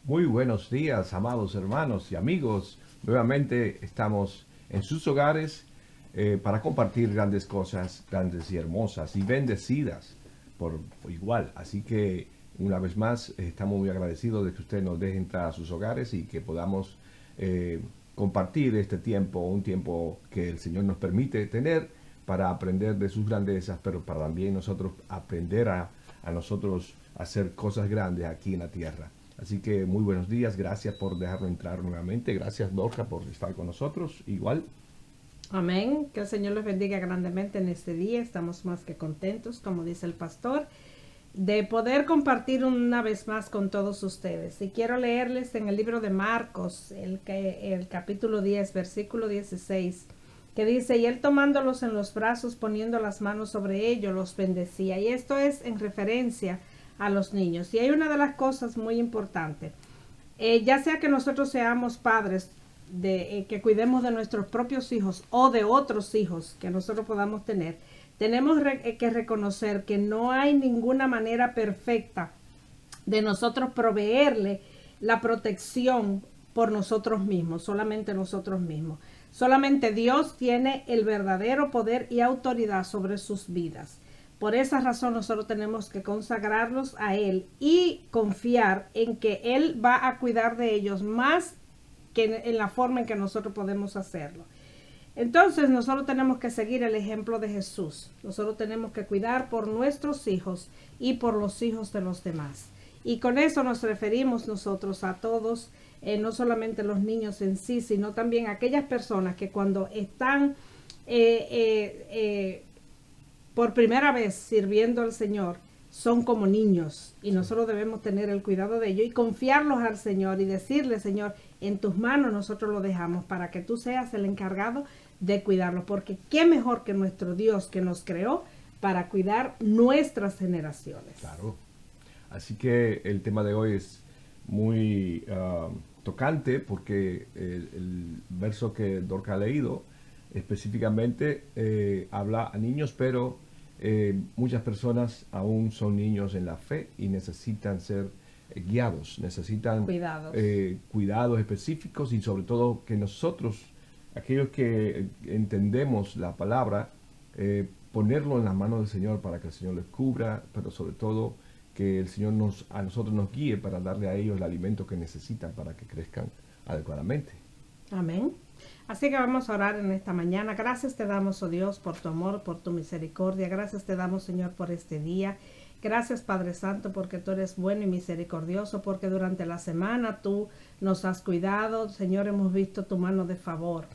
Muy buenos días, amados hermanos y amigos. Nuevamente estamos en sus hogares para compartir grandes cosas, grandes y hermosas y bendecidas por igual. Así que una vez más estamos muy agradecidos de que usted nos deje entrar a sus hogares y que podamos eh, compartir este tiempo, un tiempo que el Señor nos permite tener para aprender de sus grandezas, pero para también nosotros aprender a nosotros hacer cosas grandes aquí en la tierra. Así que muy buenos días, gracias por dejarlo entrar nuevamente, gracias Dorca por estar con nosotros, igual. Amén. Que el Señor les bendiga grandemente en este día. Estamos más que contentos, como dice el pastor, de poder compartir una vez más con todos ustedes. Y quiero leerles en el libro de Marcos, el capítulo 10, versículo 16, que dice: y él tomándolos en los brazos, poniendo las manos sobre ellos, los bendecía. Y esto es en referencia a los niños. Y hay una de las cosas muy importantes. Ya sea que nosotros seamos padres, que cuidemos de nuestros propios hijos o de otros hijos que nosotros podamos tener, tenemos que reconocer que no hay ninguna manera perfecta de nosotros proveerle la protección por nosotros mismos, solamente nosotros mismos. Solamente Dios tiene el verdadero poder y autoridad sobre sus vidas. Por esa razón nosotros tenemos que consagrarlos a Él y confiar en que Él va a cuidar de ellos más que en la forma en que nosotros podemos hacerlo. Entonces nosotros tenemos que seguir el ejemplo de Jesús. Nosotros tenemos que cuidar por nuestros hijos y por los hijos de los demás. Y con eso nos referimos nosotros a todos, no solamente los niños en sí, sino también a aquellas personas que cuando están por primera vez sirviendo al Señor, son como niños y nosotros debemos tener el cuidado de ellos y confiarlos al Señor y decirle: Señor, en tus manos nosotros lo dejamos para que tú seas el encargado de cuidarlos, porque qué mejor que nuestro Dios que nos creó para cuidar nuestras generaciones. Claro. Así que el tema de hoy es muy tocante porque el verso que Dorca ha leído específicamente habla a niños, pero muchas personas aún son niños en la fe y necesitan ser guiados, necesitan Cuidados. cuidados específicos y sobre todo que nosotros, aquellos que entendemos la palabra, ponerlo en las manos del Señor para que el Señor les cubra, pero sobre todo que el Señor a nosotros nos guíe para darle a ellos el alimento que necesitan para que crezcan adecuadamente. Amén. Así que vamos a orar en esta mañana. Gracias te damos, oh Dios, por tu amor, por tu misericordia. Gracias te damos, Señor, por este día. Gracias, Padre Santo, porque tú eres bueno y misericordioso, porque durante la semana tú nos has cuidado. Señor, hemos visto tu mano de favor.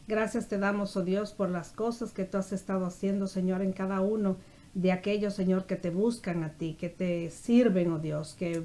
Gracias te damos, oh Dios, por las cosas que tú has estado haciendo, Señor, en cada uno de aquellos, Señor, que te buscan a ti, que te sirven, oh Dios, que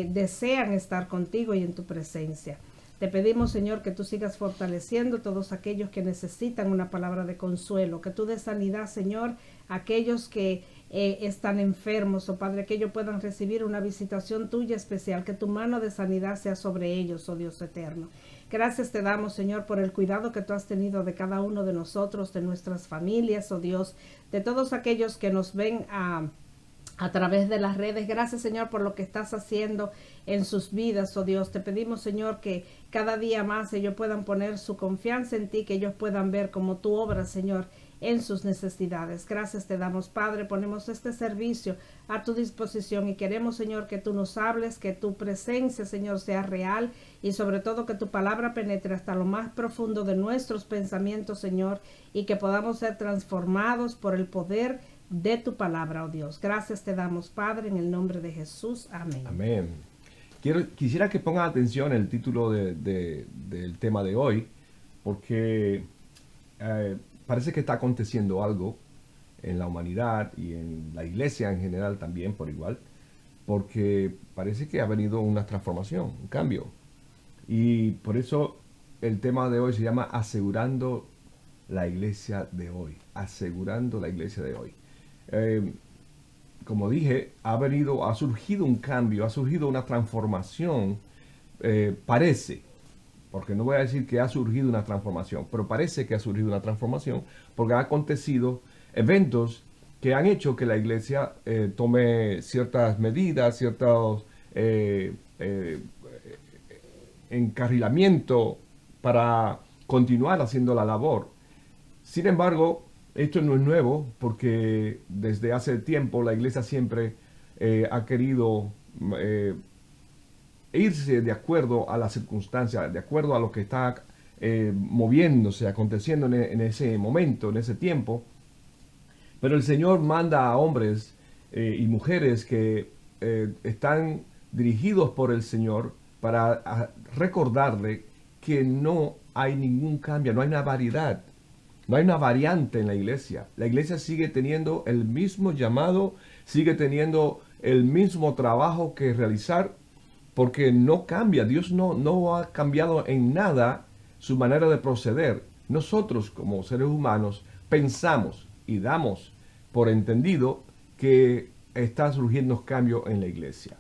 desean estar contigo y en tu presencia. Te pedimos, Señor, que tú sigas fortaleciendo a todos aquellos que necesitan una palabra de consuelo, que tú des sanidad, Señor, a aquellos que están enfermos, oh Padre, que ellos puedan recibir una visitación tuya especial, que tu mano de sanidad sea sobre ellos, oh Dios eterno. Gracias te damos, Señor, por el cuidado que tú has tenido de cada uno de nosotros, de nuestras familias, oh Dios, de todos aquellos que nos ven a través de las redes. Gracias, Señor, por lo que estás haciendo en sus vidas, oh Dios. Te pedimos, Señor, que cada día más ellos puedan poner su confianza en ti, que ellos puedan ver cómo tú obras, Señor, en sus necesidades. Gracias te damos, Padre. Ponemos este servicio a tu disposición y queremos, Señor, que tú nos hables, que tu presencia, Señor, sea real y sobre todo que tu palabra penetre hasta lo más profundo de nuestros pensamientos, Señor, y que podamos ser transformados por el poder de tu palabra, oh Dios. Gracias te damos, Padre, en el nombre de Jesús. Amén. Amén. Quisiera que pongan atención el título del tema de hoy, porque parece que está aconteciendo algo en la humanidad y en la iglesia en general también por igual, porque parece que ha venido una transformación, un cambio. Y por eso el tema de hoy se llama Asegurando la iglesia de hoy. Asegurando la iglesia de hoy. Eh, Como dije, ha surgido un cambio, ha surgido una transformación, parece, porque no voy a decir que ha surgido una transformación, pero parece que ha surgido una transformación porque han acontecido eventos que han hecho que la iglesia tome ciertas medidas, ciertos encarrilamiento para continuar haciendo la labor. Sin embargo, esto no es nuevo porque desde hace tiempo la iglesia siempre ha querido irse de acuerdo a las circunstancias, de acuerdo a lo que está moviéndose, aconteciendo en ese momento, en ese tiempo. Pero el Señor manda a hombres y mujeres que están dirigidos por el Señor para recordarle que no hay ningún cambio, no hay una variedad, no hay una variante en la iglesia. La iglesia sigue teniendo el mismo llamado, sigue teniendo el mismo trabajo que realizar, porque no cambia. Dios no ha cambiado en nada su manera de proceder. Nosotros como seres humanos pensamos y damos por entendido que está surgiendo cambio en la iglesia.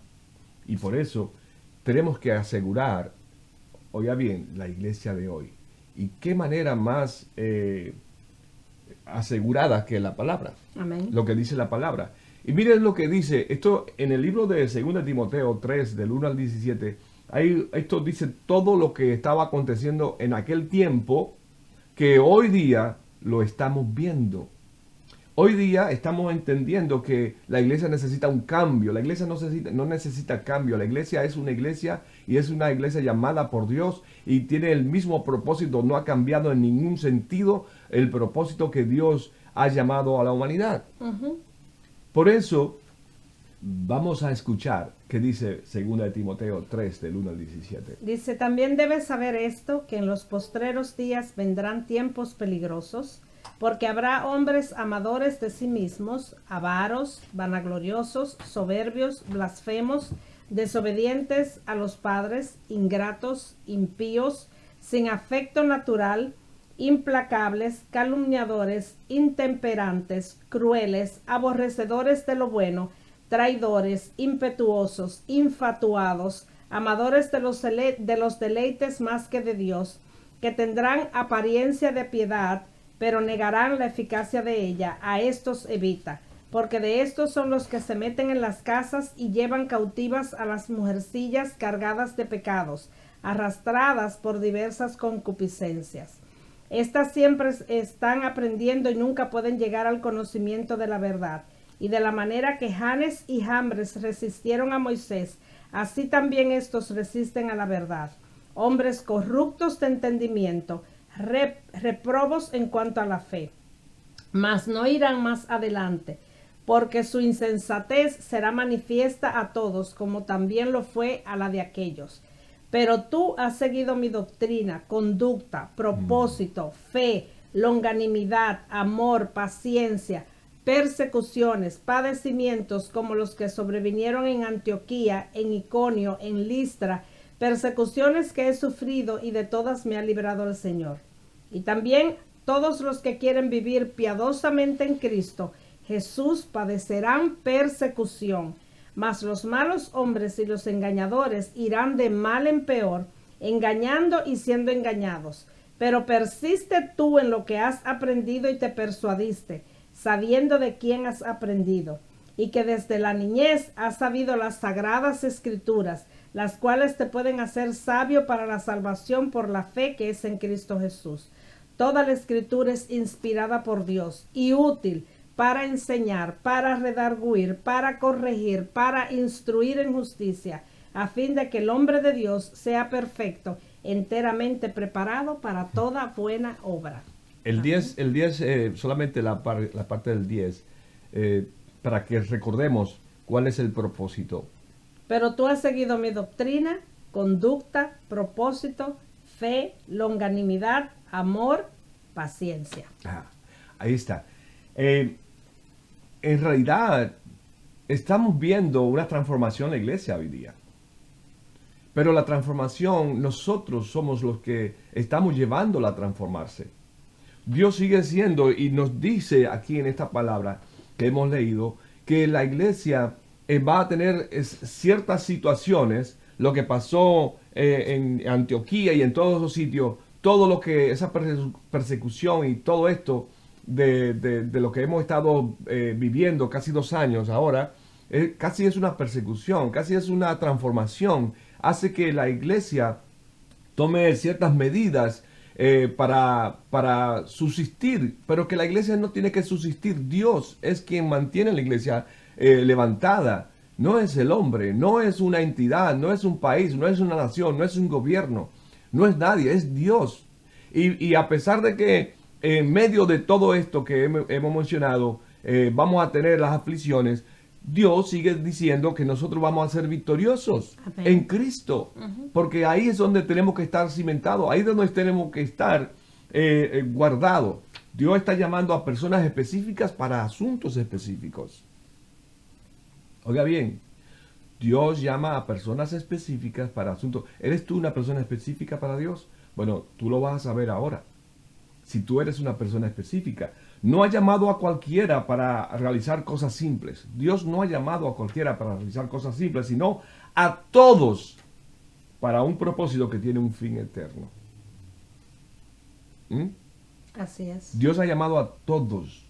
Y por eso tenemos que asegurar, oiga bien, la iglesia de hoy. ¿Y qué manera más asegurada que la palabra? Amén. Lo que dice la palabra. Y miren lo que dice, esto en el libro de 2 Timoteo 3, del 1 al 17, esto dice todo lo que estaba aconteciendo en aquel tiempo, que hoy día lo estamos viendo. Hoy día estamos entendiendo que la iglesia necesita un cambio. La iglesia no necesita cambio. La iglesia es una iglesia y es una iglesia llamada por Dios y tiene el mismo propósito. No ha cambiado en ningún sentido el propósito que Dios ha llamado a la humanidad. Por eso vamos a escuchar qué dice 2 Timoteo 3 del 1 al 17. Dice, también debes saber esto, que en los postreros días vendrán tiempos peligrosos, porque habrá hombres amadores de sí mismos, avaros, vanagloriosos, soberbios, blasfemos, desobedientes a los padres, ingratos, impíos, sin afecto natural, implacables, calumniadores, intemperantes, crueles, aborrecedores de lo bueno, traidores, impetuosos, infatuados, amadores de los deleites más que de Dios, que tendrán apariencia de piedad, pero negarán la eficacia de ella. A estos evita, porque de estos son los que se meten en las casas y llevan cautivas a las mujercillas cargadas de pecados, arrastradas por diversas concupiscencias. Estas siempre están aprendiendo y nunca pueden llegar al conocimiento de la verdad. Y de la manera que Janes y Jambres resistieron a Moisés, así también estos resisten a la verdad. Hombres corruptos de entendimiento, reprobos en cuanto a la fe, mas no irán más adelante, porque su insensatez será manifiesta a todos, como también lo fue a la de aquellos. Pero tú has seguido mi doctrina, conducta, propósito, fe, longanimidad, amor, paciencia, persecuciones, padecimientos como los que sobrevinieron en Antioquía, en Iconio, en Listra, persecuciones que he sufrido y de todas me ha librado el Señor. Y también todos los que quieren vivir piadosamente en Cristo Jesús padecerán persecución, mas los malos hombres y los engañadores irán de mal en peor, engañando y siendo engañados. Pero persiste tú en lo que has aprendido y te persuadiste, sabiendo de quién has aprendido, y que desde la niñez has sabido las sagradas escrituras, las cuales te pueden hacer sabio para la salvación por la fe que es en Cristo Jesús. Toda la escritura es inspirada por Dios y útil para enseñar, para redarguir, para corregir, para instruir en justicia, a fin de que el hombre de Dios sea perfecto, enteramente preparado para toda buena obra. El 10, solamente la parte del 10, para que recordemos cuál es el propósito. Pero tú has seguido mi doctrina, conducta, propósito, fe, longanimidad, amor, paciencia. Ahí está. En realidad, estamos viendo una transformación en la iglesia hoy día. Pero la transformación, nosotros somos los que estamos llevándola a transformarse. Dios sigue siendo, y nos dice aquí en esta palabra que hemos leído, que la iglesia va a tener ciertas situaciones, lo que pasó en Antioquía y en todos esos sitios, todo lo que, esa persecución y todo esto de lo que hemos estado viviendo casi 2 años ahora, casi es una persecución, casi es una transformación, hace que la iglesia tome ciertas medidas para subsistir, pero que la iglesia no tiene que subsistir. Dios es quien mantiene la iglesia levantada. No es el hombre, no es una entidad, no es un país, no es una nación, no es un gobierno, no es nadie, es Dios. Y a pesar de que en medio de todo esto que hemos mencionado, vamos a tener las aflicciones, Dios sigue diciendo que nosotros vamos a ser victoriosos Amén. en Cristo, porque ahí es donde tenemos que estar cimentados, ahí es donde tenemos que estar guardados. Dios está llamando a personas específicas para asuntos específicos. Oiga bien, Dios llama a personas específicas para asuntos. ¿Eres tú una persona específica para Dios? Bueno, tú lo vas a saber ahora. Si tú eres una persona específica. No ha llamado a cualquiera para realizar cosas simples. Dios no ha llamado a cualquiera para realizar cosas simples, sino a todos para un propósito que tiene un fin eterno. ¿Mm? Así es. Dios ha llamado a todos.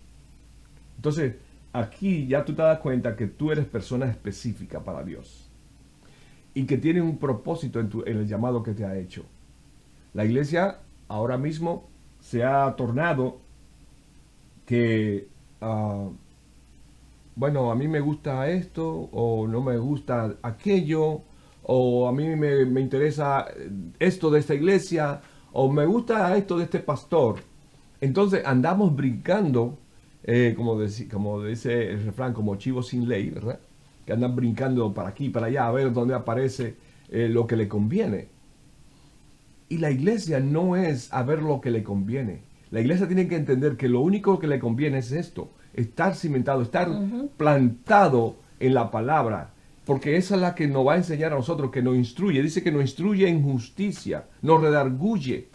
Entonces, aquí ya tú te das cuenta que tú eres persona específica para Dios y que tiene un propósito en el llamado que te ha hecho. La iglesia ahora mismo se ha tornado que, bueno, a mí me gusta esto o no me gusta aquello, o a mí me interesa esto de esta iglesia, o me gusta esto de este pastor. Entonces andamos brincando, como dice el refrán, como chivos sin ley, ¿verdad? Que andan brincando para aquí, para allá, a ver dónde aparece lo que le conviene. Y la iglesia no es a ver lo que le conviene. La iglesia tiene que entender que lo único que le conviene es esto, estar cimentado, estar plantado en la palabra, porque esa es la que nos va a enseñar a nosotros, que nos instruye. Dice que nos instruye en justicia, nos redarguye.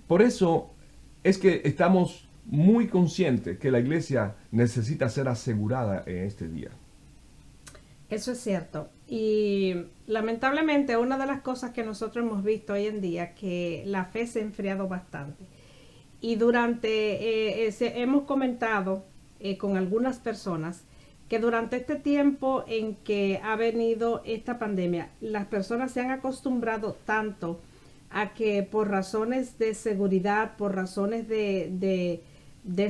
Por eso es que estamos muy conscientes que la iglesia necesita ser asegurada en este día. Eso es cierto. Y lamentablemente una de las cosas que nosotros hemos visto hoy en día, que la fe se ha enfriado bastante. Y hemos comentado con algunas personas que durante este tiempo en que ha venido esta pandemia, las personas se han acostumbrado tanto a que por razones de seguridad, por razones de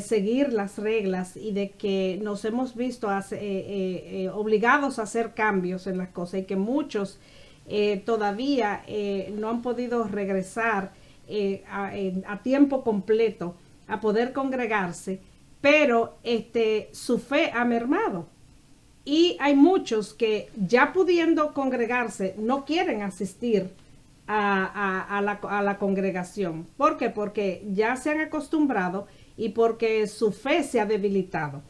seguir las reglas y de que nos hemos visto obligados a hacer cambios en las cosas y que muchos todavía no han podido regresar a tiempo completo a poder congregarse, pero su fe ha mermado. Y hay muchos que ya pudiendo congregarse no quieren asistir a la congregación. ¿Por qué? Porque ya se han acostumbrado y porque su fe se ha debilitado.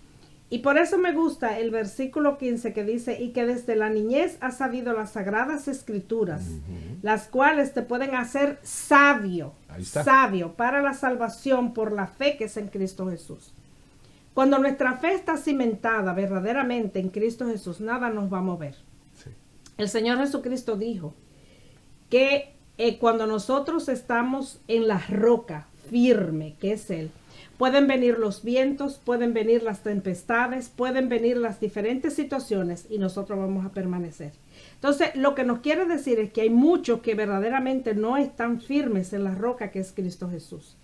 Y por eso me gusta el versículo 15 que dice, y que desde la niñez has sabido las sagradas escrituras, las cuales te pueden hacer sabio para la salvación por la fe que es en Cristo Jesús. Cuando nuestra fe está cimentada verdaderamente en Cristo Jesús, nada nos va a mover. Sí. El Señor Jesucristo dijo que cuando nosotros estamos en la roca firme, que es Él, pueden venir los vientos, pueden venir las tempestades, pueden venir las diferentes situaciones y nosotros vamos a permanecer. Entonces, lo que nos quiere decir es que hay muchos que verdaderamente no están firmes en la roca que es Cristo Jesús.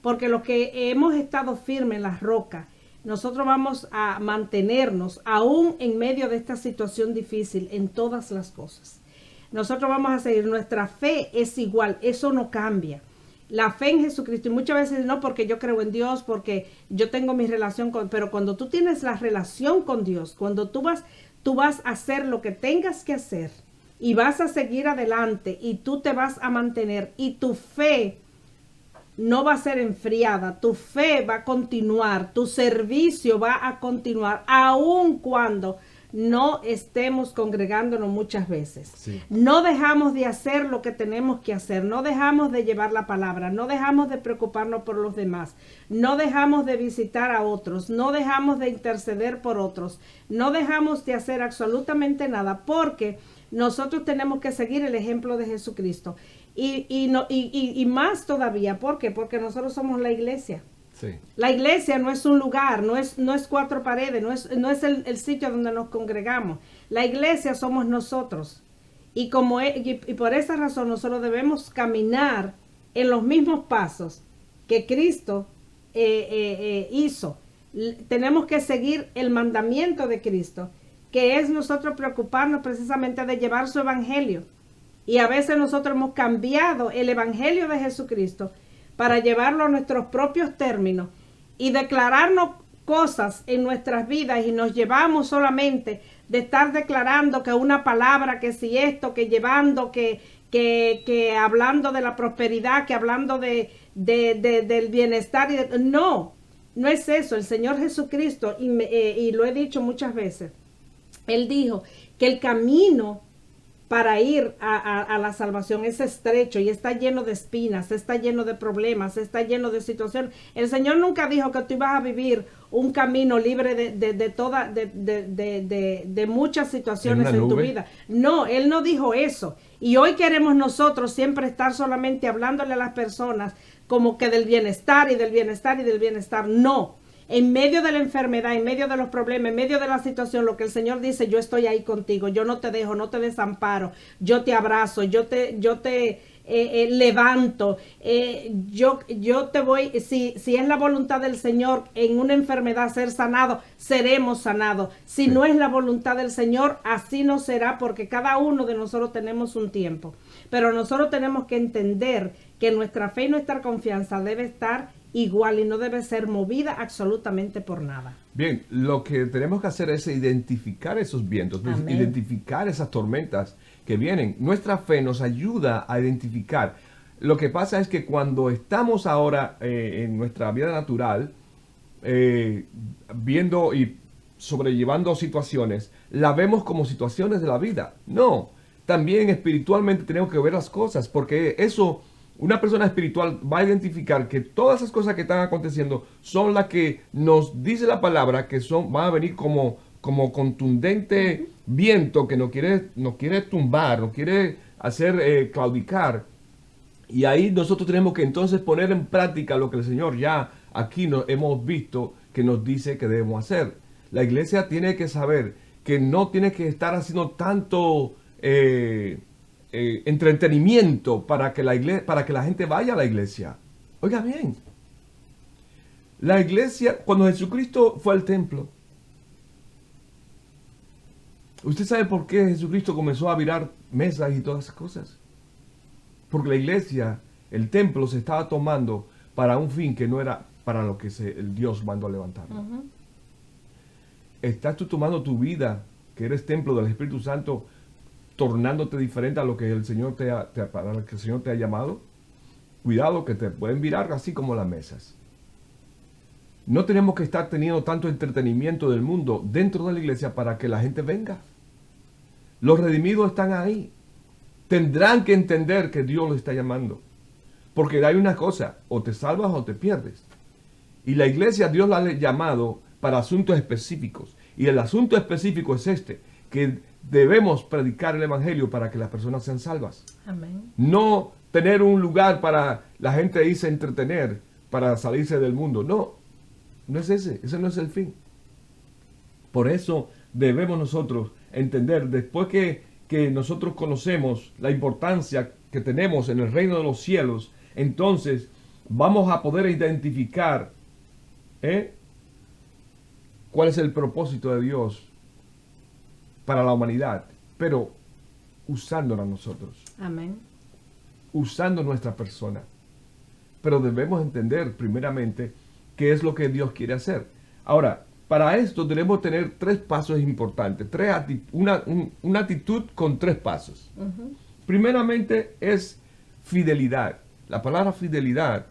Porque los que hemos estado firmes en la roca, nosotros vamos a mantenernos aún en medio de esta situación difícil en todas las cosas. Nosotros vamos a seguir, nuestra fe es igual, eso no cambia. La fe en Jesucristo, y muchas veces no porque yo creo en Dios, porque yo tengo mi relación con, pero cuando tú tienes la relación con Dios, cuando tú vas a hacer lo que tengas que hacer y vas a seguir adelante y tú te vas a mantener y tu fe no va a ser enfriada, tu fe va a continuar, tu servicio va a continuar, aun cuando no estemos congregándonos muchas veces. Sí. No dejamos de hacer lo que tenemos que hacer, no dejamos de llevar la palabra, no dejamos de preocuparnos por los demás, no dejamos de visitar a otros, no dejamos de interceder por otros, no dejamos de hacer absolutamente nada, porque nosotros tenemos que seguir el ejemplo de Jesucristo. Y más todavía, ¿por qué? Porque nosotros somos la iglesia. Sí. La iglesia no es un lugar, no es cuatro paredes, no es el sitio donde nos congregamos. La iglesia somos nosotros. Y por esa razón nosotros debemos caminar en los mismos pasos que Cristo hizo. Tenemos que seguir el mandamiento de Cristo, que es nosotros preocuparnos precisamente de llevar su evangelio. Y a veces nosotros hemos cambiado el evangelio de Jesucristo para llevarlo a nuestros propios términos y declararnos cosas en nuestras vidas, y nos llevamos solamente de estar declarando que una palabra, que si esto, que llevando, que hablando de la prosperidad, que hablando del bienestar. No, no es eso. El Señor Jesucristo, y lo he dicho muchas veces, Él dijo que el camino para ir a la salvación es estrecho y está lleno de espinas, está lleno de problemas, está lleno de situaciones. El Señor nunca dijo que tú ibas a vivir un camino libre de muchas situaciones en tu vida. No, Él no dijo eso. Y hoy queremos nosotros siempre estar solamente hablándole a las personas como que del bienestar y del bienestar y del bienestar. No. En medio de la enfermedad, en medio de los problemas, en medio de la situación, lo que el Señor dice: yo estoy ahí contigo, yo no te dejo, no te desamparo, yo te abrazo, yo te levanto, yo te voy, si es la voluntad del Señor en una enfermedad ser sanado, seremos sanados. Si no es la voluntad del Señor, así no será, porque cada uno de nosotros tenemos un tiempo. Pero nosotros tenemos que entender que nuestra fe y nuestra confianza debe estar igual y no debe ser movida absolutamente por nada. Bien, lo que tenemos que hacer es identificar esos vientos, identificar esas tormentas que vienen. Nuestra fe nos ayuda a identificar. Lo que pasa es que cuando estamos ahora en nuestra vida natural, viendo y sobrellevando situaciones, la vemos como situaciones de la vida. No, también espiritualmente tenemos que ver las cosas, porque eso... Una persona espiritual va a identificar que todas esas cosas que están aconteciendo son las que nos dice la palabra, que van a venir como contundente viento que nos quiere tumbar, nos quiere hacer claudicar. Y ahí nosotros tenemos que entonces poner en práctica lo que el Señor ya aquí hemos visto que nos dice que debemos hacer. La iglesia tiene que saber que no tiene que estar haciendo tanto... entretenimiento para que la gente vaya a la iglesia. Oiga bien, la iglesia, cuando Jesucristo fue al templo, ¿usted sabe por qué Jesucristo comenzó a virar mesas y todas esas cosas? Porque la iglesia, el templo, se estaba tomando para un fin que no era para lo que el Dios mandó a levantarlo. ¿Estás tú tomando tu vida, que eres templo del Espíritu Santo, tornándote diferente a lo que el Señor para lo que el Señor te ha llamado? Cuidado, que te pueden virar así como las mesas. No tenemos que estar teniendo tanto entretenimiento del mundo dentro de la iglesia para que la gente venga. Los redimidos están ahí. Tendrán que entender que Dios los está llamando. Porque hay una cosa: o te salvas o te pierdes. Y la iglesia, Dios la ha llamado para asuntos específicos. Y el asunto específico es que debemos predicar el evangelio para que las personas sean salvas. Amén. No tener un lugar para la gente irse a entretener, para salirse del mundo. No, no es ese no es el fin. Por eso debemos nosotros entender, después que nosotros conocemos la importancia que tenemos en el reino de los cielos, entonces vamos a poder identificar cuál es el propósito de Dios para la humanidad, pero usándola nosotros. Amén. Usando nuestra persona. Pero debemos entender primeramente qué es lo que Dios quiere hacer. Ahora, para esto debemos tener 3 pasos importantes, una actitud con 3 pasos. Primeramente es fidelidad. La palabra fidelidad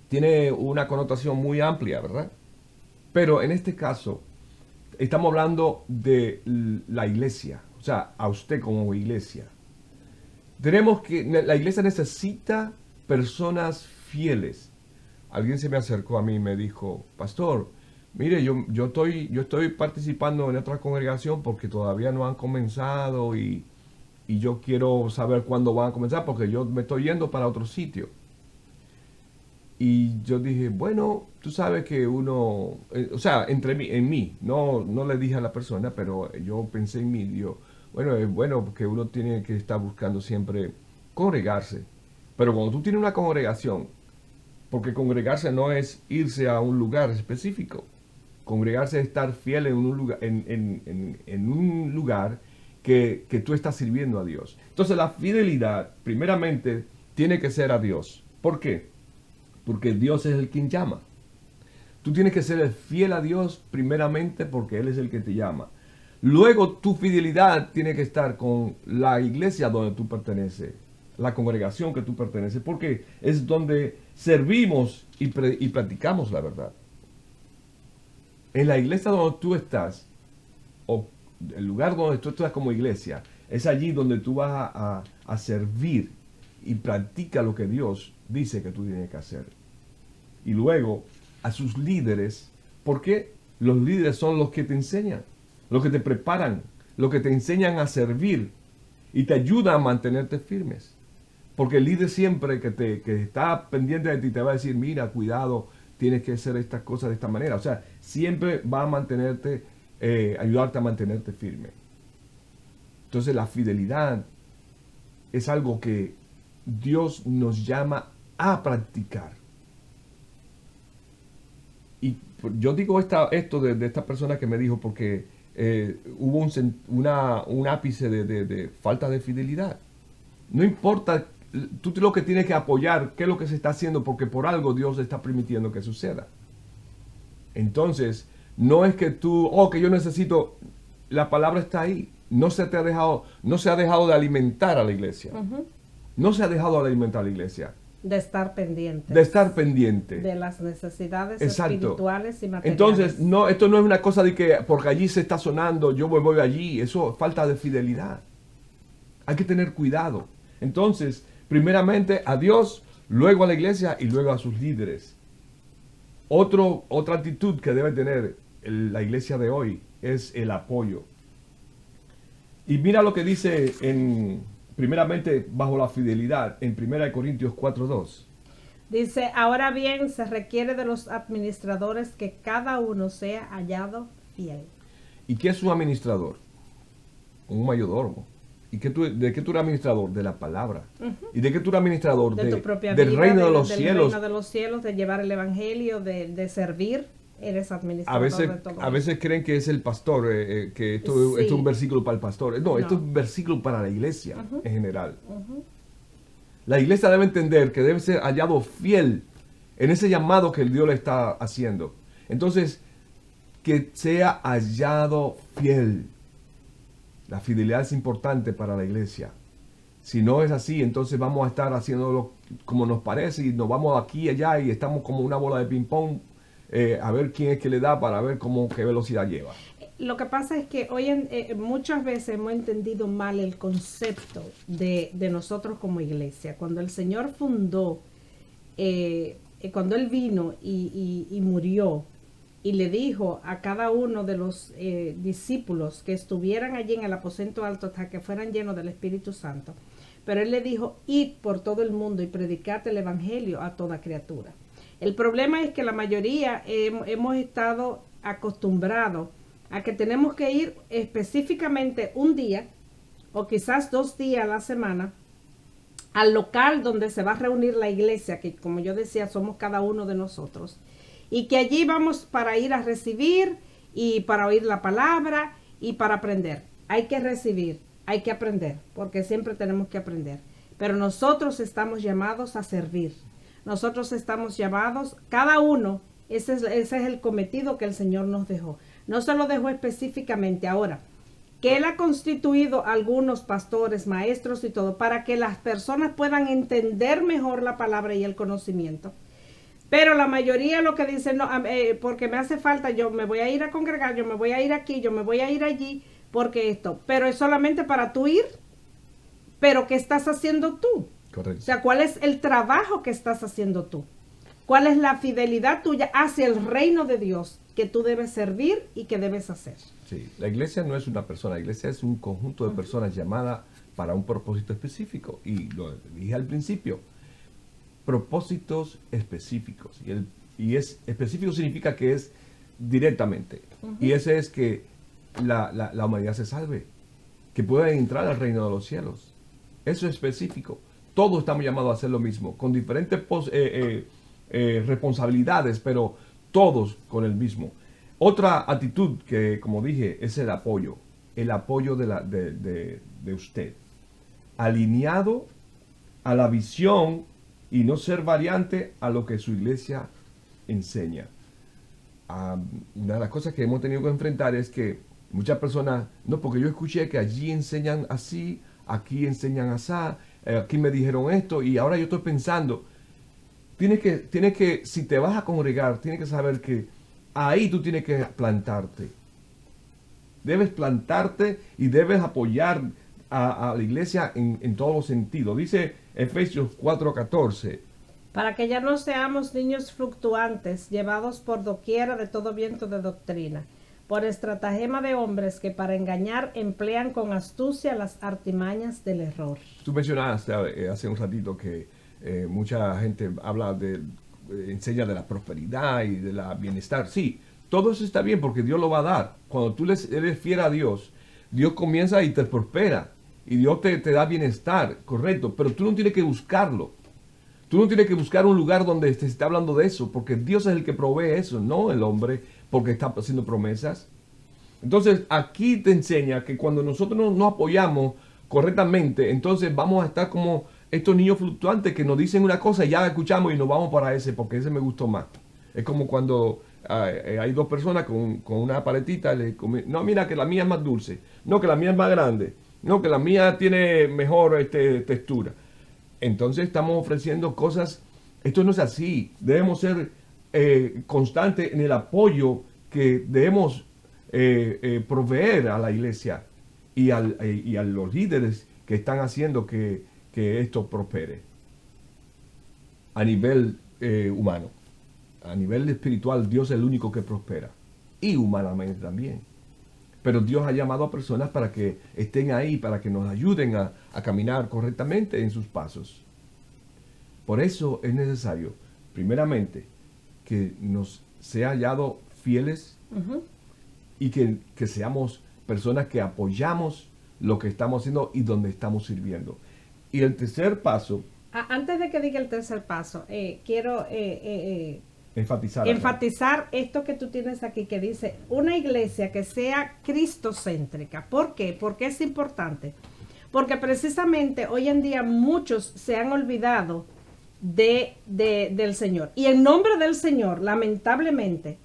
tiene una connotación muy amplia, ¿verdad? Pero en este caso estamos hablando de la iglesia, o sea, a usted como iglesia. La iglesia necesita personas fieles. Alguien se me acercó a mí y me dijo: pastor, mire, yo estoy participando en otra congregación porque todavía no han comenzado y yo quiero saber cuándo van a comenzar porque yo me estoy yendo para otro sitio. Y yo dije, bueno, tú sabes que uno, o sea, en mí, no le dije a la persona, pero yo pensé en mí, digo, Bueno, es bueno porque uno tiene que estar buscando siempre congregarse. Pero cuando tú tienes una congregación, porque congregarse no es irse a un lugar específico. Congregarse es estar fiel en un lugar, en un lugar que tú estás sirviendo a Dios. Entonces la fidelidad, primeramente, tiene que ser a Dios. ¿Por qué? Porque Dios es el quien llama. Tú tienes que ser fiel a Dios primeramente porque Él es el que te llama. Luego tu fidelidad tiene que estar con la iglesia donde tú perteneces, la congregación que tú perteneces, porque es donde servimos y practicamos la verdad. En la iglesia donde tú estás, o el lugar donde tú estás como iglesia, es allí donde tú vas a servir y practica lo que Dios dice que tú tienes que hacer. Y luego a sus líderes, porque los líderes son los que te enseñan, los que te preparan, los que te enseñan a servir y te ayudan a mantenerte firmes. Porque el líder siempre que está pendiente de ti te va a decir, mira, cuidado, tienes que hacer estas cosas de esta manera. O sea, siempre va a mantenerte, ayudarte a mantenerte firme. Entonces la fidelidad es algo que Dios nos llama a practicar. Y yo digo esto de esta persona que me dijo porque hubo un ápice de falta de fidelidad. No importa, tú lo que tienes que apoyar qué es lo que se está haciendo porque por algo Dios está permitiendo que suceda. Entonces, no es que tú, que yo necesito, la palabra está ahí. No se ha dejado de alimentar a la iglesia. Ujú. No se ha dejado de alimentar a la iglesia. De estar pendiente. De estar pendiente. De las necesidades Exacto. espirituales y materiales. Entonces, esto no es una cosa de que porque allí se está sonando, yo voy allí. Eso es falta de fidelidad. Hay que tener cuidado. Entonces, primeramente a Dios, luego a la iglesia y luego a sus líderes. Otra actitud que debe tener la iglesia de hoy es el apoyo. Y mira lo que dice primeramente bajo la fidelidad en 1 Corintios 4:2. Dice, ahora bien, se requiere de los administradores que cada uno sea hallado fiel. ¿Y qué es un administrador? Un mayordomo. ¿Y de qué tú eres administrador? De la palabra. ¿Y de qué tú eres administrador? De tu propia del vida, reino de los del cielos. reino de los cielos, de llevar el evangelio, de servir. Eres administrador de todo. A veces creen que es el pastor, que esto es un versículo para el pastor. No, esto es un versículo para la iglesia en general. La iglesia debe entender que debe ser hallado fiel en ese llamado que el Dios le está haciendo. Entonces, que sea hallado fiel. La fidelidad es importante para la iglesia. Si no es así, entonces vamos a estar haciéndolo como nos parece y nos vamos aquí y allá y estamos como una bola de ping-pong a ver quién es que le da para ver qué velocidad lleva. Lo que pasa es que hoy muchas veces hemos entendido mal el concepto de nosotros como iglesia. Cuando el Señor fundó, cuando Él vino y murió, y le dijo a cada uno de los discípulos que estuvieran allí en el aposento alto hasta que fueran llenos del Espíritu Santo, pero Él le dijo, id por todo el mundo y predicad el Evangelio a toda criatura. El problema es que la mayoría hemos estado acostumbrados a que tenemos que ir específicamente un día o quizás 2 días a la semana al local donde se va a reunir la iglesia, que como yo decía, somos cada uno de nosotros. Y que allí vamos para ir a recibir y para oír la palabra y para aprender. Hay que recibir, hay que aprender, porque siempre tenemos que aprender. Pero nosotros estamos llamados a servir. Nosotros estamos llamados, cada uno, ese es el cometido que el Señor nos dejó. No se lo dejó específicamente ahora, que Él ha constituido algunos pastores, maestros y todo, para que las personas puedan entender mejor la palabra y el conocimiento. Pero la mayoría lo que dicen, no, porque me hace falta, yo me voy a ir a congregar, yo me voy a ir aquí, yo me voy a ir allí, porque esto. Pero es solamente para tú ir. Pero ¿qué estás haciendo tú? Correcto. O sea, ¿cuál es el trabajo que estás haciendo tú? ¿Cuál es la fidelidad tuya hacia el reino de Dios que tú debes servir y que debes hacer? Sí, la iglesia no es una persona, la iglesia es un conjunto de personas llamadas para un propósito específico. Y lo dije al principio, propósitos específicos. Y es específico significa que es directamente. Y ese es que la humanidad se salve. que puedan entrar al reino de los cielos. Eso es específico. Todos estamos llamados a hacer lo mismo, con diferentes responsabilidades, pero todos con el mismo. Otra actitud que, como dije, es el apoyo de usted, alineado a la visión y no ser variante a lo que su iglesia enseña. Una de las cosas que hemos tenido que enfrentar es que muchas personas, no, porque yo escuché que allí enseñan así, aquí enseñan así, aquí me dijeron esto y ahora yo estoy pensando. Tienes que, si te vas a congregar, tienes que saber que ahí tú tienes que plantarte. Debes plantarte y debes apoyar a la iglesia en todos los sentidos. Dice Efesios 4:14. Para que ya no seamos niños fluctuantes, llevados por doquiera de todo viento de doctrina, por estratagema de hombres que para engañar emplean con astucia las artimañas del error. Tú mencionaste hace un ratito que mucha gente enseña de la prosperidad y de la bienestar. Sí, todo eso está bien porque Dios lo va a dar. Cuando tú eres fiel a Dios, Dios comienza y te prospera. Y Dios te da bienestar, correcto. Pero tú no tienes que buscarlo. Tú no tienes que buscar un lugar donde se esté hablando de eso, porque Dios es el que provee eso, no el hombre, porque está haciendo promesas. Entonces, aquí te enseña que cuando nosotros nos apoyamos correctamente, entonces vamos a estar como estos niños fluctuantes que nos dicen una cosa y ya la escuchamos y nos vamos para ese, porque ese me gustó más. Es como cuando hay dos personas con una paletita, no, mira que la mía es más dulce, no, que la mía es más grande, no, que la mía tiene mejor textura. Entonces estamos ofreciendo cosas, esto no es así, debemos ser constantes en el apoyo que debemos proveer a la iglesia y a los líderes que están haciendo que esto prospere a nivel humano. A nivel espiritual, Dios es el único que prospera y humanamente también. Pero Dios ha llamado a personas para que estén ahí, para que nos ayuden a caminar correctamente en sus pasos. Por eso es necesario, primeramente, que nos sea hallado fieles y que seamos personas que apoyamos lo que estamos haciendo y donde estamos sirviendo. Y el tercer paso... Antes de que diga el tercer paso, quiero... enfatizar esto que tú tienes aquí que dice una iglesia que sea cristocéntrica. ¿Por qué? Porque es importante. Porque precisamente hoy en día muchos se han olvidado del Señor. Y en nombre del Señor, lamentablemente,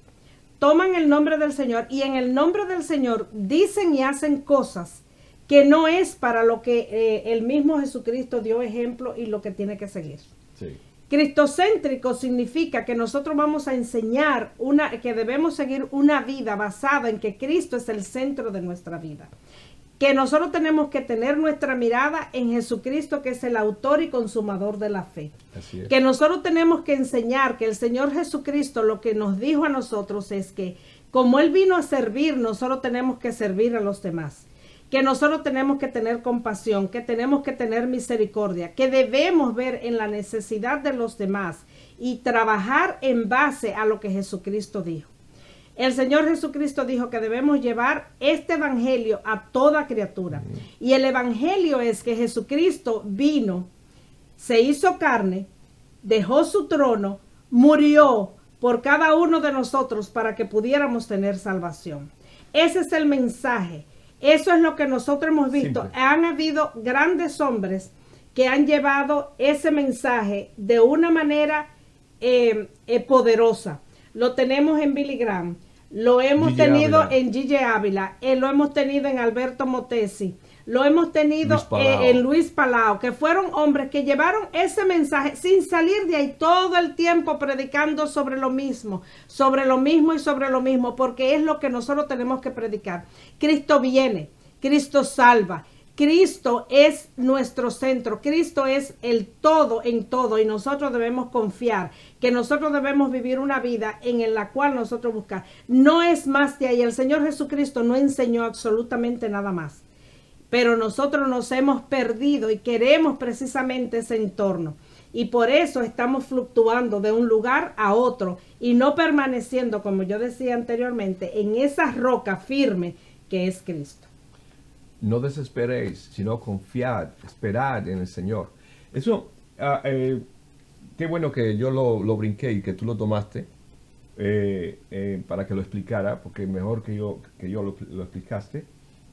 toman el nombre del Señor y en el nombre del Señor dicen y hacen cosas que no es para lo que el mismo Jesucristo dio ejemplo y lo que tiene que seguir. Sí. Cristocéntrico significa que nosotros vamos a enseñar que debemos seguir una vida basada en que Cristo es el centro de nuestra vida. Que nosotros tenemos que tener nuestra mirada en Jesucristo, que es el autor y consumador de la fe. Así es. Que nosotros tenemos que enseñar que el Señor Jesucristo lo que nos dijo a nosotros es que como Él vino a servir, nosotros tenemos que servir a los demás. Que nosotros tenemos que tener compasión, que tenemos que tener misericordia, que debemos ver en la necesidad de los demás y trabajar en base a lo que Jesucristo dijo. El Señor Jesucristo dijo que debemos llevar este evangelio a toda criatura. Y el evangelio es que Jesucristo vino, se hizo carne, dejó su trono, murió por cada uno de nosotros para que pudiéramos tener salvación. Ese es el mensaje. Eso es lo que nosotros hemos visto. Simple. Han habido grandes hombres que han llevado ese mensaje de una manera poderosa. Lo tenemos en Billy Graham, lo hemos Gigi tenido Ávila. en Gigi Ávila, lo hemos tenido en Alberto Motesi, lo hemos tenido Luis Palau. en Luis Palau, que fueron hombres que llevaron ese mensaje sin salir de ahí todo el tiempo predicando sobre lo mismo y sobre lo mismo, porque es lo que nosotros tenemos que predicar. Cristo viene, Cristo salva, Cristo es nuestro centro, Cristo es el todo en todo y nosotros debemos confiar que nosotros debemos vivir una vida en la cual nosotros buscar. No es más de ahí, el Señor Jesucristo no enseñó absolutamente nada más. Pero nosotros nos hemos perdido y queremos precisamente ese entorno. Y por eso estamos fluctuando de un lugar a otro y no permaneciendo, como yo decía anteriormente, en esa roca firme que es Cristo. no desesperéis, sino confiad, esperad en el Señor. Eso, qué bueno que yo lo brinqué y que tú lo tomaste para que lo explicara, porque mejor que yo lo explicaste.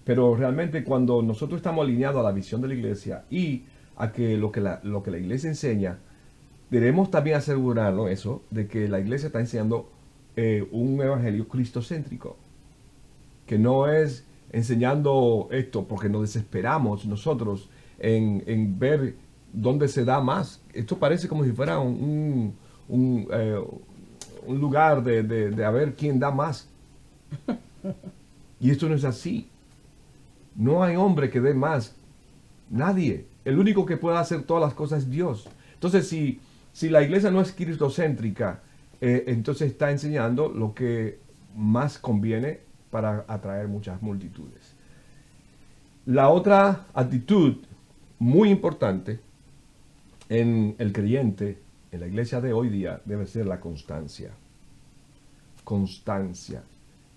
Pero realmente cuando nosotros estamos alineados a la visión de la iglesia y a que lo que la iglesia enseña, debemos también asegurarnos eso, de que la iglesia está enseñando un evangelio cristocéntrico, que no es enseñando esto porque nos desesperamos nosotros en ver dónde se da más. Esto parece como si fuera un lugar de a ver quién da más. Y esto no es así. No hay hombre que dé más. Nadie. El único que puede hacer todas las cosas es Dios. Entonces, si la iglesia no es cristocéntrica, entonces está enseñando lo que más conviene para atraer muchas multitudes. La otra actitud muy importante en el creyente, en la iglesia de hoy día, debe ser la constancia. Constancia.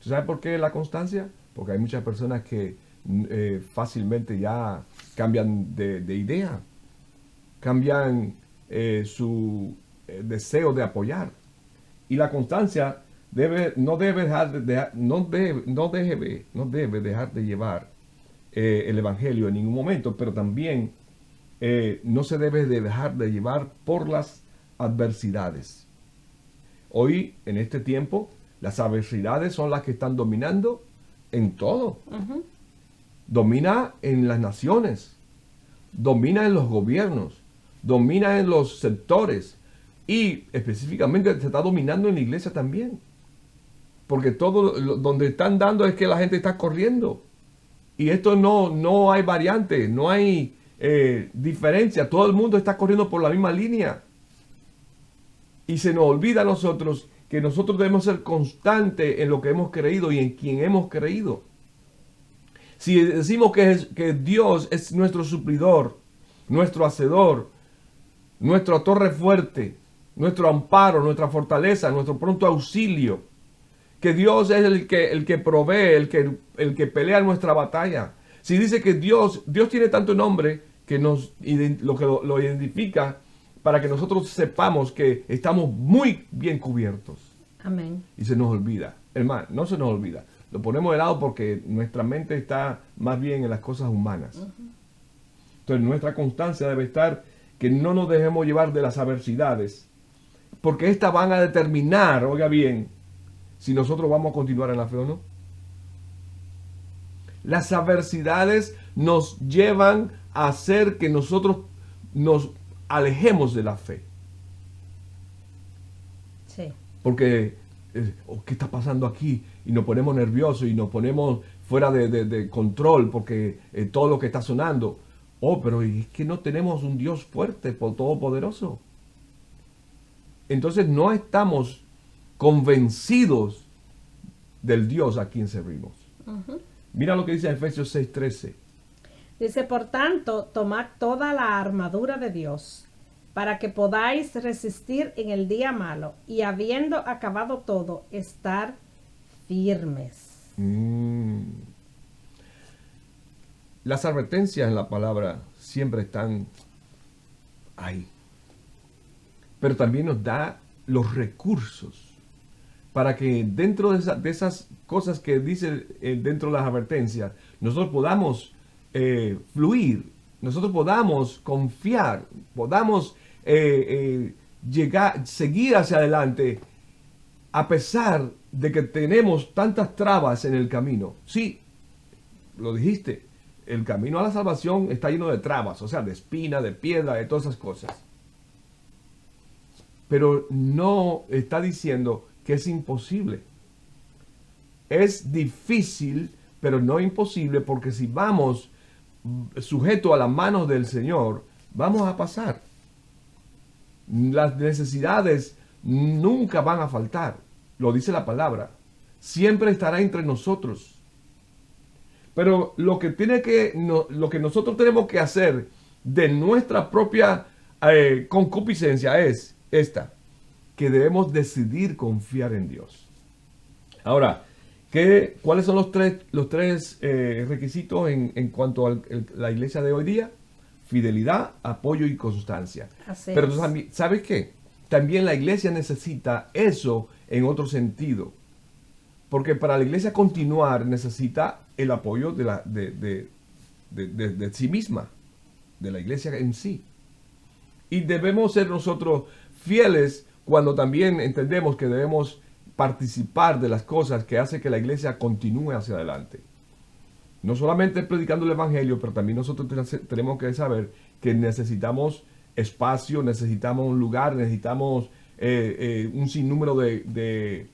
¿Tú sabes por qué la constancia? Porque hay muchas personas que fácilmente ya cambian de idea, cambian su deseo de apoyar. Y la constancia no debe dejar de llevar el evangelio en ningún momento, pero también no se debe de dejar de llevar por las adversidades. Hoy, en este tiempo, las adversidades son las que están dominando en todo. Uh-huh. Domina en las naciones, domina en los gobiernos, domina en los sectores y específicamente se está dominando en la iglesia también. Porque todo donde están dando es que la gente está corriendo. Y esto no hay variante, no hay diferencia. Todo el mundo está corriendo por la misma línea. Y se nos olvida a nosotros que nosotros debemos ser constantes en lo que hemos creído y en quien hemos creído. Si decimos que Dios es nuestro suplidor, nuestro hacedor, nuestra torre fuerte, nuestro amparo, nuestra fortaleza, nuestro pronto auxilio, que Dios es el que provee, el que pelea nuestra batalla. Si dice que Dios tiene tanto nombre que lo identifica para que nosotros sepamos que estamos muy bien cubiertos. Amén. Y se nos olvida. Hermano, no se nos olvida. Lo ponemos de lado porque nuestra mente está más bien en las cosas humanas. Uh-huh. Entonces nuestra constancia debe estar que no nos dejemos llevar de las adversidades, porque estas van a determinar, oiga bien, si nosotros vamos a continuar en la fe o no. Las adversidades nos llevan a hacer que nosotros nos alejemos de la fe. Sí. Porque, ¿qué está pasando aquí? Y nos ponemos nerviosos y nos ponemos fuera de control porque todo lo que está sonando. Oh, pero es que no tenemos un Dios fuerte, todopoderoso. Entonces no estamos convencidos del Dios a quien servimos. Uh-huh. Mira lo que dice Efesios 6:13. Dice, por tanto, tomad toda la armadura de Dios, para que podáis resistir en el día malo, y habiendo acabado todo, estar firmes. Las advertencias en la palabra siempre están ahí. Pero también nos da los recursos para que dentro de esas cosas que dice dentro de las advertencias, nosotros podamos fluir, nosotros podamos confiar, podamos seguir hacia adelante a pesar de que tenemos tantas trabas en el camino. Sí, lo dijiste, el camino a la salvación está lleno de trabas, o sea, de espina, de piedra, de todas esas cosas. Pero no está diciendo que es imposible. Es difícil, pero no imposible, porque si vamos sujetos a las manos del Señor, vamos a pasar. Las necesidades nunca van a faltar, lo dice la palabra. Siempre estará entre nosotros. Pero lo que nosotros tenemos que hacer de nuestra propia concupiscencia es esta, que debemos decidir confiar en Dios. Ahora, ¿Cuáles son los tres requisitos en cuanto a la iglesia de hoy día? Fidelidad, apoyo y constancia. Así Pero es. también, ¿sabes qué? También la iglesia necesita eso en otro sentido. Porque para la iglesia continuar necesita el apoyo de sí misma, de la iglesia en sí. Y debemos ser nosotros fieles cuando también entendemos que debemos participar de las cosas que hacen que la iglesia continúe hacia adelante. No solamente predicando el evangelio, pero también nosotros tenemos que saber que necesitamos espacio, necesitamos un lugar, necesitamos un sinnúmero de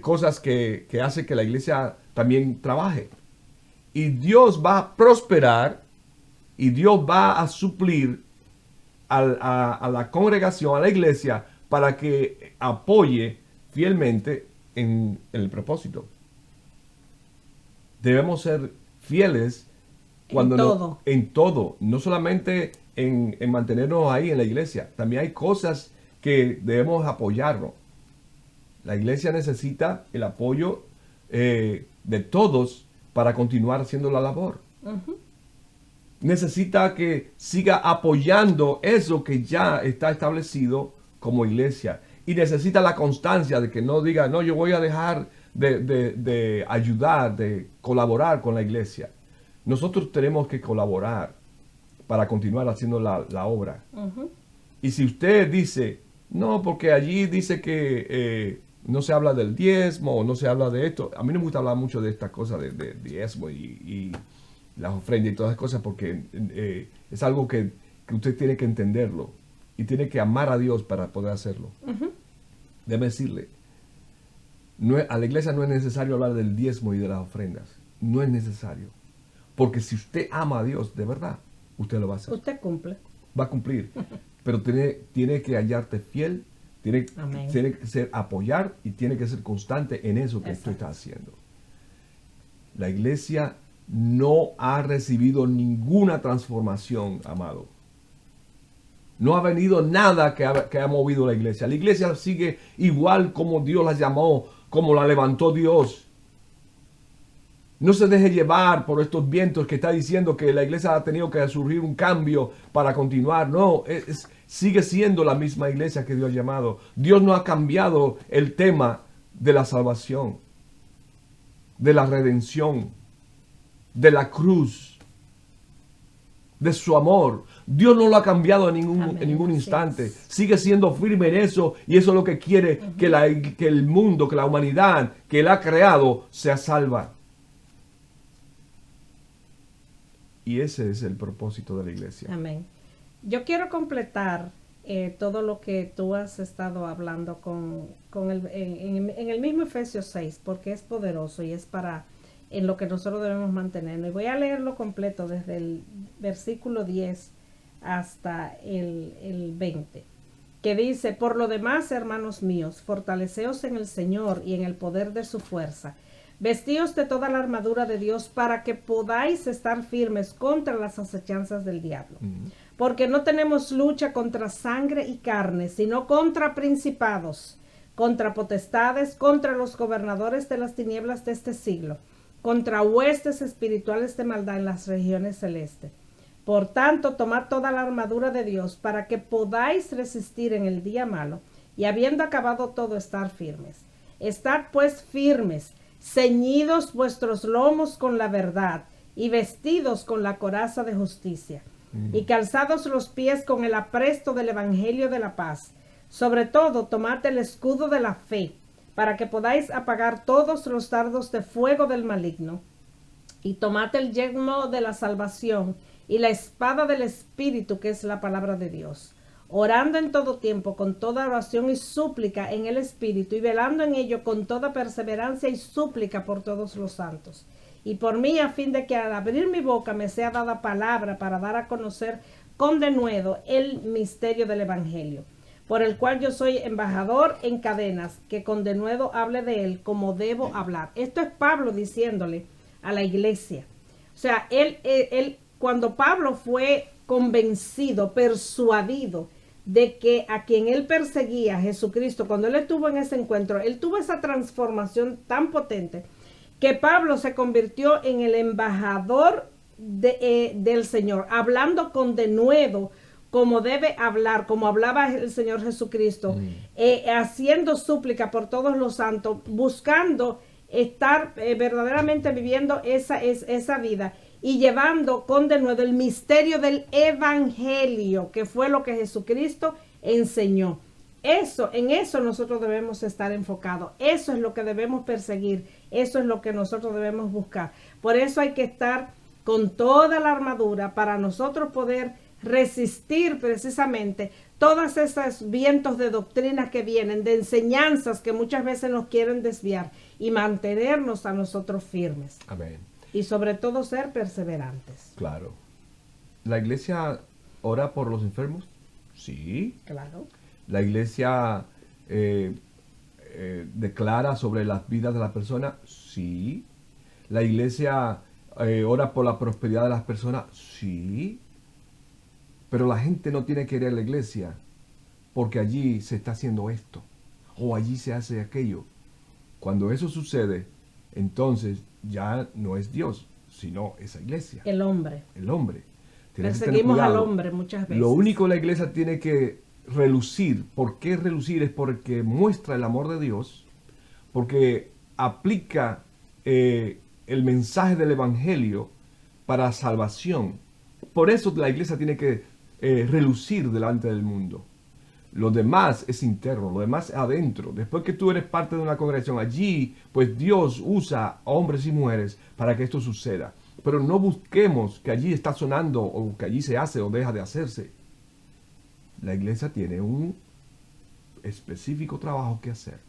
cosas que hacen que la iglesia también trabaje. Y Dios va a prosperar y Dios va a suplir a la congregación, a la iglesia, para que apoye fielmente en el propósito. Debemos ser fieles cuando en todo, no solamente en mantenernos ahí en la iglesia, también hay cosas que debemos apoyarnos. La iglesia necesita el apoyo de todos para continuar haciendo la labor. Ujú. Necesita que siga apoyando eso que ya está establecido como iglesia. Y necesita la constancia de que no diga, no, yo voy a dejar de ayudar, de colaborar con la iglesia. Nosotros tenemos que colaborar para continuar haciendo la obra. Ujú. Y si usted dice, no, porque allí dice que no se habla del diezmo, no se habla de esto. A mí no me gusta hablar mucho de estas cosas de diezmo y las ofrendas y todas esas cosas, porque es algo que usted tiene que entenderlo y tiene que amar a Dios para poder hacerlo. Ujú. Déjeme decirle, a la iglesia no es necesario hablar del diezmo y de las ofrendas. No es necesario. Porque si usted ama a Dios de verdad, usted lo va a hacer. Usted cumple. Va a cumplir. Pero tiene que hallarte fiel, tiene que ser apoyar y tiene que ser constante en eso que Exacto. tú estás haciendo. La iglesia no ha recibido ninguna transformación, amado. No ha venido nada que ha movido la iglesia. La iglesia sigue igual como Dios la llamó, como la levantó Dios. No se deje llevar por estos vientos que está diciendo que la iglesia ha tenido que surgir un cambio para continuar. No, sigue siendo la misma iglesia que Dios ha llamado. Dios no ha cambiado el tema de la salvación, de la redención, de la cruz, de su amor. Dios no lo ha cambiado en ningún instante. Sigue siendo firme en eso y eso es lo que quiere, que el mundo, que la humanidad que Él ha creado sea salva. Y ese es el propósito de la iglesia. Amén. Yo quiero completar todo lo que tú has estado hablando en el mismo Efesios 6, porque es poderoso y es en lo que nosotros debemos mantenernos. Y voy a leerlo completo desde el versículo 10 hasta el 20, que dice: por lo demás, hermanos míos, fortaleceos en el Señor y en el poder de su fuerza. Vestíos de toda la armadura de Dios para que podáis estar firmes contra las acechanzas del diablo. Porque no tenemos lucha contra sangre y carne, sino contra principados, contra potestades, contra los gobernadores de las tinieblas de este siglo, contra huestes espirituales de maldad en las regiones celestes. Por tanto, tomad toda la armadura de Dios para que podáis resistir en el día malo, y habiendo acabado todo, estar firmes. Estad pues firmes, ceñidos vuestros lomos con la verdad, y vestidos con la coraza de justicia, y calzados los pies con el apresto del evangelio de la paz. Sobre todo, tomad el escudo de la fe, para que podáis apagar todos los dardos de fuego del maligno, y tomad el yelmo de la salvación, y la espada del Espíritu, que es la palabra de Dios, orando en todo tiempo con toda oración y súplica en el Espíritu, y velando en ello con toda perseverancia y súplica por todos los santos, y por mí, a fin de que al abrir mi boca me sea dada palabra para dar a conocer con denuedo el misterio del Evangelio, por el cual yo soy embajador en cadenas, que con denuedo hable de él como debo hablar. Esto es Pablo diciéndole a la iglesia. O sea, él cuando Pablo fue convencido, persuadido de que a quien él perseguía, Jesucristo, cuando él estuvo en ese encuentro, él tuvo esa transformación tan potente que Pablo se convirtió en el embajador del Señor, hablando con denuedo, como debe hablar, como hablaba el Señor Jesucristo, haciendo súplica por todos los santos, buscando estar verdaderamente viviendo esa vida y llevando con denuedo el misterio del evangelio, que fue lo que Jesucristo enseñó. En eso nosotros debemos estar enfocados, eso es lo que debemos perseguir, eso es lo que nosotros debemos buscar. Por eso hay que estar con toda la armadura para nosotros poder resistir precisamente todos esos vientos de doctrina que vienen, de enseñanzas que muchas veces nos quieren desviar, y mantenernos a nosotros firmes. Amén. Y sobre todo ser perseverantes. Claro. ¿La iglesia ora por los enfermos? Sí. Claro. La iglesia declara sobre las vidas de las personas. Sí. La iglesia ora por la prosperidad de las personas. Sí. Pero la gente no tiene que ir a la iglesia porque allí se está haciendo esto o allí se hace aquello. Cuando eso sucede, entonces ya no es Dios, sino esa iglesia. El hombre. El hombre. Perseguimos al hombre muchas veces. Lo único que la iglesia tiene que relucir. ¿Por qué relucir? Es porque muestra el amor de Dios, porque aplica el mensaje del evangelio para salvación. Por eso la iglesia tiene que relucir delante del mundo. Lo demás es interno, lo demás es adentro. Después que tú eres parte de una congregación, allí pues Dios usa a hombres y mujeres para que esto suceda. Pero no busquemos que allí está sonando o que allí se hace o deja de hacerse. La iglesia tiene un específico trabajo que hacer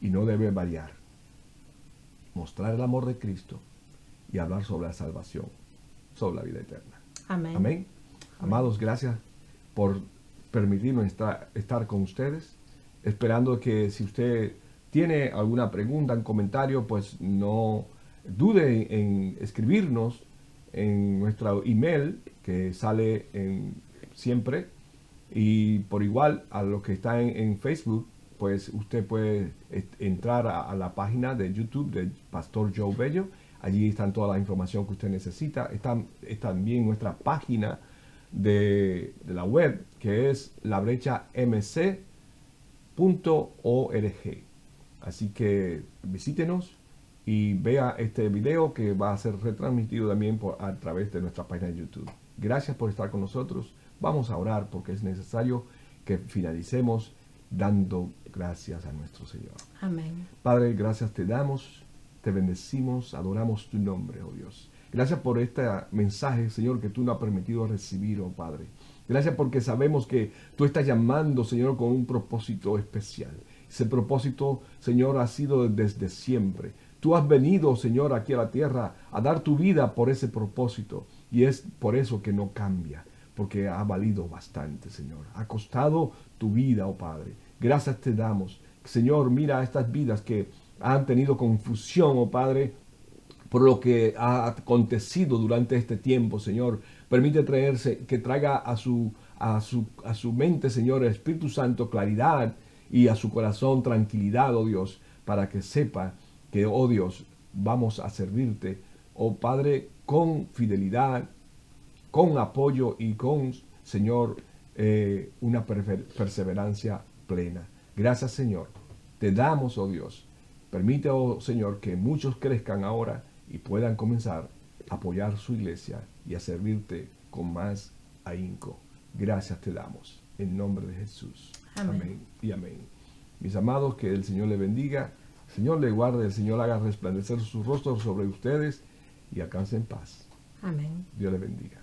y no debe variar. Mostrar el amor de Cristo y hablar sobre la salvación, sobre la vida eterna. Amén. Amén. Amados, gracias por permitirnos estar con ustedes, esperando que si usted tiene alguna pregunta, un comentario, pues no dude en escribirnos en nuestro email que sale siempre, y por igual a los que están en Facebook, pues usted puede entrar a la página de YouTube de Pastor Joe Bello. Allí están toda la información que usted necesita. Está también nuestra página de la web, que es labrechamc.org. Así que visítenos y vea este video que va a ser retransmitido también a través de nuestra página de YouTube. Gracias por estar con nosotros. Vamos a orar porque es necesario que finalicemos dando gracias a nuestro Señor. Amén. Padre, gracias te damos, te bendecimos, adoramos tu nombre, oh Dios. Gracias por este mensaje, Señor, que tú nos has permitido recibir, oh Padre. Gracias porque sabemos que tú estás llamando, Señor, con un propósito especial. Ese propósito, Señor, ha sido desde siempre. Tú has venido, Señor, aquí a la tierra a dar tu vida por ese propósito. Y es por eso que no cambia, porque ha valido bastante, Señor. Ha costado tu vida, oh Padre. Gracias te damos. Señor, mira estas vidas que han tenido confusión, oh Padre, por lo que ha acontecido durante este tiempo, Señor. Permite que traiga a su mente, Señor, el Espíritu Santo, claridad, y a su corazón tranquilidad, oh Dios, para que sepa que, oh Dios, vamos a servirte, oh Padre, con fidelidad, con apoyo y con, Señor, una perseverancia plena. Gracias, Señor. Te damos, oh Dios. Permite, oh Señor, que muchos crezcan ahora y puedan comenzar a apoyar su iglesia y a servirte con más ahínco. Gracias te damos. En nombre de Jesús. Amén. Amén y amén. Mis amados, que el Señor le bendiga. El Señor le guarde. El Señor haga resplandecer su rostro sobre ustedes y alcancen paz. Amén. Dios le bendiga.